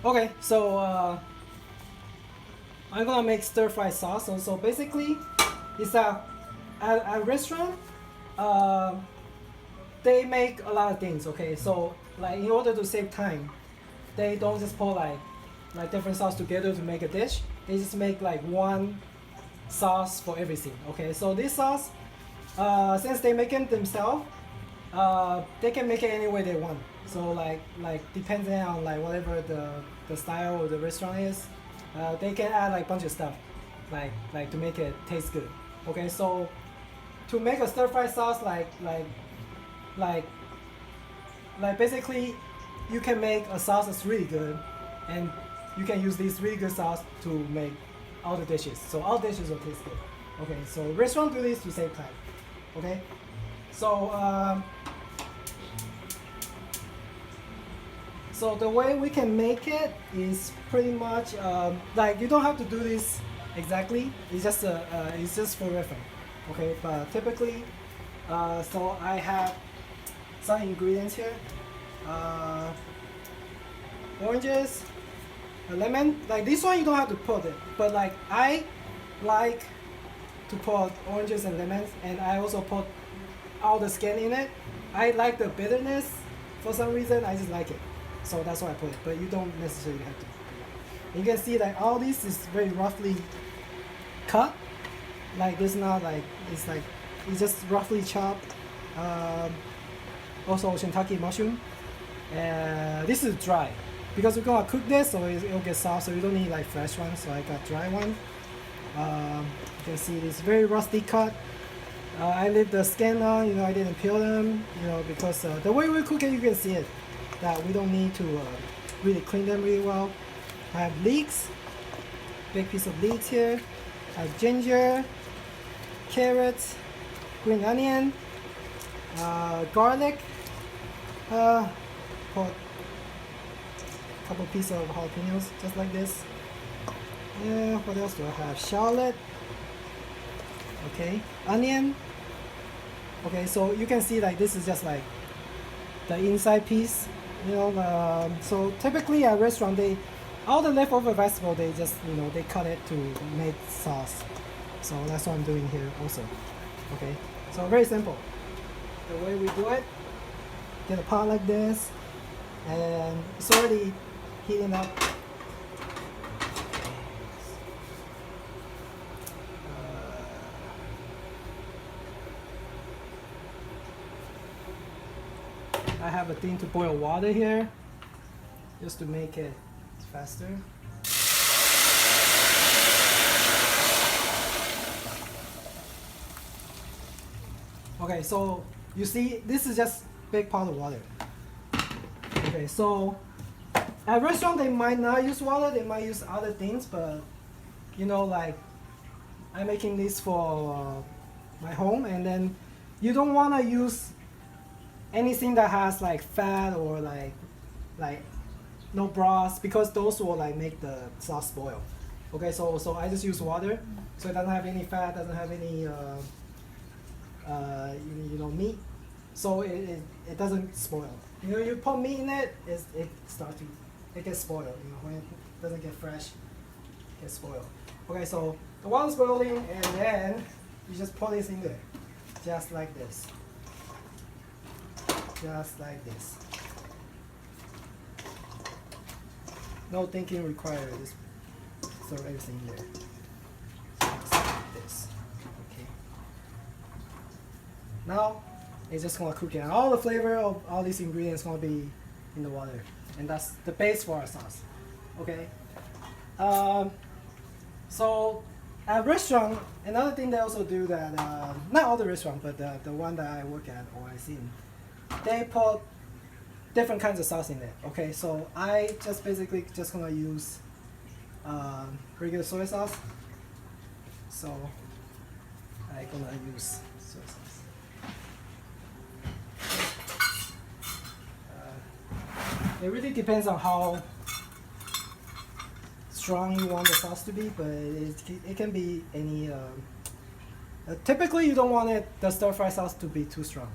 Okay, so I'm gonna make stir fry sauce. So basically, it's at a restaurant. Uh, they make a lot of things. Okay, so like in order to save time, they don't just put like different sauce together to make a dish. They just make like one sauce for everything. Okay, so this sauce, since they make it themselves, they can make it any way they want. So like depending on like whatever the style of the restaurant is, they can add like bunch of stuff, like to make it taste good. Okay, so to make a stir fry sauce, like like basically, you can make a sauce that's really good, and you can use this really good sauce to make all the dishes. So all dishes will taste good. Okay, so restaurant do this to save time. Okay, so so the way we can make it is pretty much like you don't have to do this exactly. It's just for reference. Okay, but typically, so I have some ingredients here. Oranges, a lemon. Like this one, you don't have to put it, but like I like to put oranges and lemons, and I also put all the skin in it. I like the bitterness for some reason. I just like it, so that's why I put it. But you don't necessarily have to. You can see that all this is very roughly cut. Like this, not like it's just roughly chopped. Also shiitake mushroom. This is dry because we're gonna cook this, so it'll get soft. So you don't need like fresh one. So I got dry one. You can see it's very rusty cut. I leave the skin on. You know, I didn't peel them. You know, because the way we cook it, you can see it that we don't need to really clean them really well. I have leeks, big piece of leeks here. I have ginger, carrots, green onion, garlic. Put a couple pieces of jalapenos, just like this. What else do I have? Shallot. Okay, onion. Okay, so you can see like this is just like the inside piece. You know, so typically at restaurant all the leftover vegetable they just they cut it to make sauce. So that's what I'm doing here also. Okay, so very simple. The way we do it, get a pot like this, and it's already heating up. I have a thing to boil water here, just to make it faster. Okay, so you see, this is just big pot of water. Okay, so at restaurant they might not use water, they might use other things, but like I'm making this for my home, and then you don't want to use anything that has like fat or like no broth, because those will like make the sauce spoil. Okay, so I just use water, so it doesn't have any fat, doesn't have any meat, so it doesn't spoil. You put meat in it, it gets spoiled. When it doesn't get fresh, it gets spoiled. Okay, so the water's boiling, and then you just put this in there, just like this, just like this. No thinking required. Just throw everything in there. Just like this. Okay. Now it's just gonna cook it. All the flavor of all these ingredients gonna be in the water, and that's the base for our sauce. Okay. So at restaurant, another thing they also do that not all the restaurant, but the one that I work at or I seen, they put different kinds of sauce in it. Okay, so I just basically just gonna use regular soy sauce. So I gonna use soy sauce. It really depends on how strong you want the sauce to be, but it can be any. Typically, you don't want the stir fry sauce to be too strong.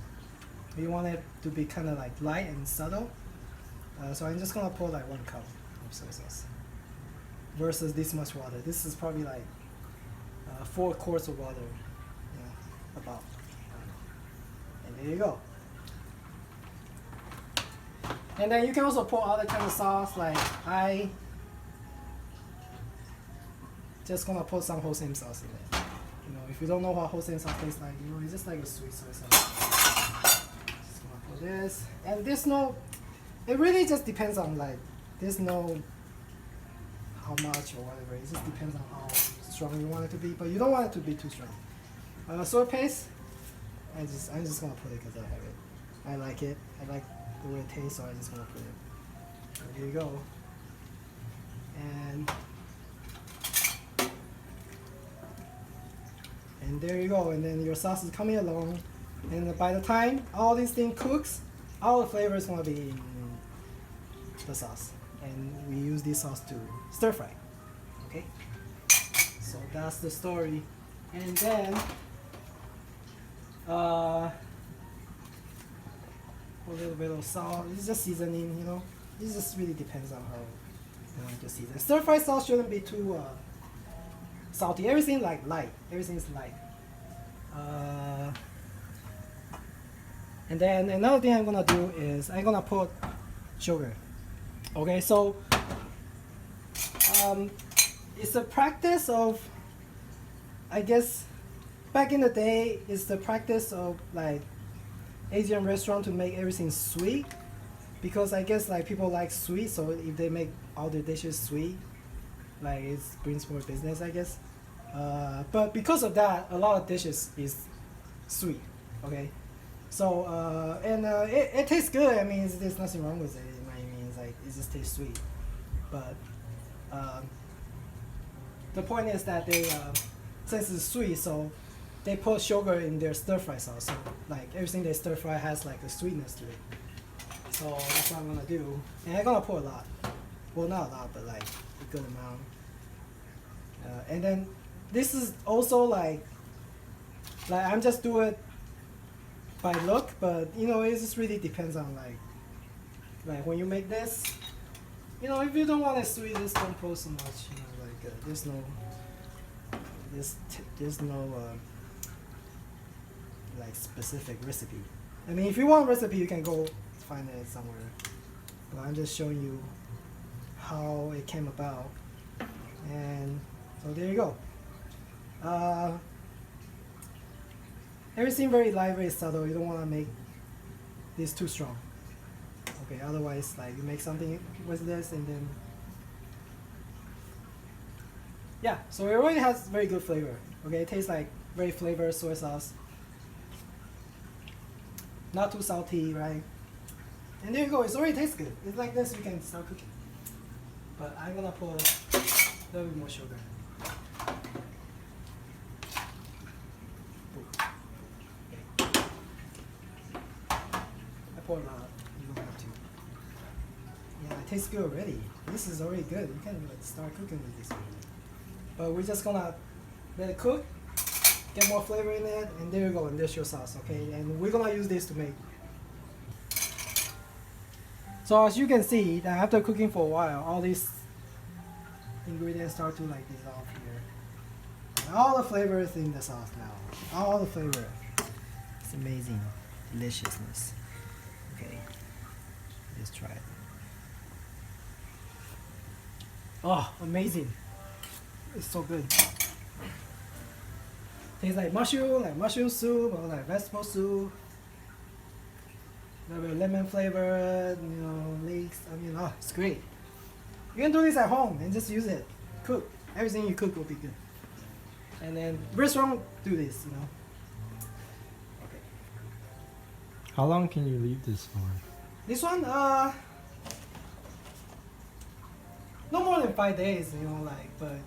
You want it to be kind of like light and subtle. So I'm just gonna pour like 1 cup. of soy sauce versus this much water. This is probably like 4 quarts of water, about. And there you go. And then you can also pour other kind of sauce. Like I just gonna put some wholesale sauce in it. If you don't know what wholesale sauce tastes like, it's just like a sweet soy sauce. Just gonna put this, and there's no. It really just depends on there's no how much or whatever. It just depends on how strong you want it to be, but you don't want it to be too strong. Soy paste. I'm just gonna put it because I have it. I like it. I like the way it tastes, so I'm just gonna put it. And here you go. And there you go. And then your sauce is coming along. And by the time all these things cooks, all the flavor is gonna be in the sauce. And we use this sauce to stir fry. Okay. So that's the story. And then a little bit of salt. It's just seasoning, It just really depends on how you want to season. Stir fry sauce shouldn't be too salty. Everything light. Everything's light. And then another thing I'm gonna do is I'm gonna put sugar. Okay, so it's a practice of, I guess, back in the day, it's the practice of Asian restaurant to make everything sweet, because I guess people like sweet, so if they make all their dishes sweet, it brings more business, I guess. But because of that, a lot of dishes is sweet. Okay, so it tastes good. I mean, there's nothing wrong with it. It just tastes sweet. But the point is that they since it's sweet, so they put sugar in their stir fry sauce. So everything they stir fry has a sweetness to it. So that's what I'm gonna do. And I'm gonna put a lot. Well, not a lot, but a good amount. And then this is also I'm just do it by look, but it just really depends on when you make this. If you don't want it sweet, just don't put so much. There's no specific recipe. I mean, if you want a recipe, you can go find it somewhere. But I'm just showing you how it came about. And so there you go. Everything very light, very subtle. You don't want to make this too strong. Okay, otherwise you make something with this and then yeah, so it already has very good flavor. Okay, it tastes like very flavored soy sauce. Not too salty, right? And there you go, it already tastes good. It's like this, we can start cooking. But I'm gonna put a little bit more sugar. Okay. I pour a lot, you don't have to. Yeah, it tastes good already. This is already good. You can start cooking with this already. But we're just gonna let it cook, get more flavor in it, and there you go, and there's your sauce, okay? And we're gonna use this to make. So as you can see, that after cooking for a while, all these ingredients start to dissolve here. And all the flavor is in the sauce now. All the flavor. It's amazing deliciousness. Okay, let's try it. Oh, amazing. It's so good. Tastes like mushroom soup, or vegetable soup. A little bit of lemon flavor, leeks. I mean, it's great. You can do this at home and just use it. Cook. Everything you cook will be good. And then restaurant do this, Okay. How long can you leave this for? This one, no more than 5 days, but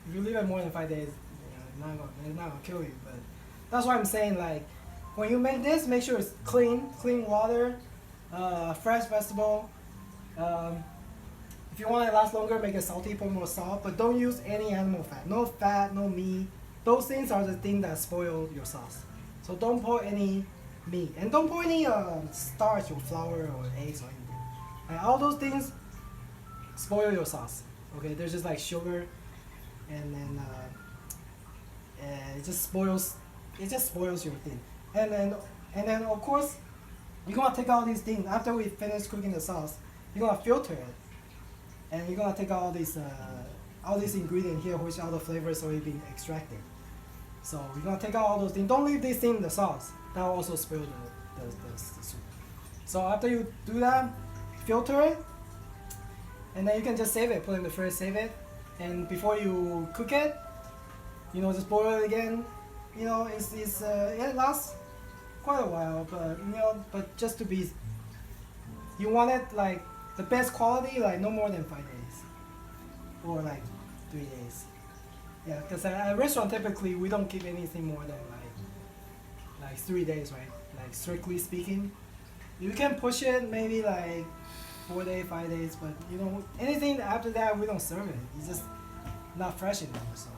if you leave it more than 5 days, it's not gonna kill you. But that's why I'm saying, when you make this, make sure it's clean water, fresh vegetable. If you want it to last longer, make it salty, put more salt, but don't use any animal fat. No fat, no meat. Those things are the things that spoil your sauce. So don't put any meat, and don't put any starch or flour or eggs or anything. All those things spoil your sauce. Okay, there's just like sugar, and then and it just spoils your thing. And then of course you're gonna take out these things after we finish cooking the sauce. You're gonna filter it, and you're gonna take out all these ingredients here, which all the flavors already been extracted. So you're gonna take out all those things. Don't leave these things in the sauce. That will also spoil the soup. So after you do that, filter it, and then you can just save it. Put it in the fridge, save it, and before you cook it, just boil it again. It lasts quite a while, but just to be, you want it like the best quality, like no more than 5 days, or like 3 days. Yeah, because at a restaurant typically we don't keep anything more than like 3 days, right? Like strictly speaking, you can push it maybe like 4 days, 5 days, but anything after that we don't serve it. It's just not fresh enough. So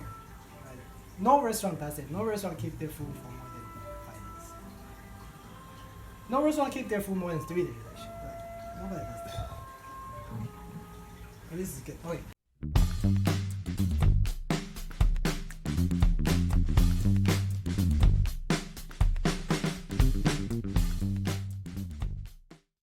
right? No restaurant does it. No restaurant keep their food for more than 5 days. No restaurant keep their food more than 3 days actually. But nobody does that. Oh, this is good. Okay.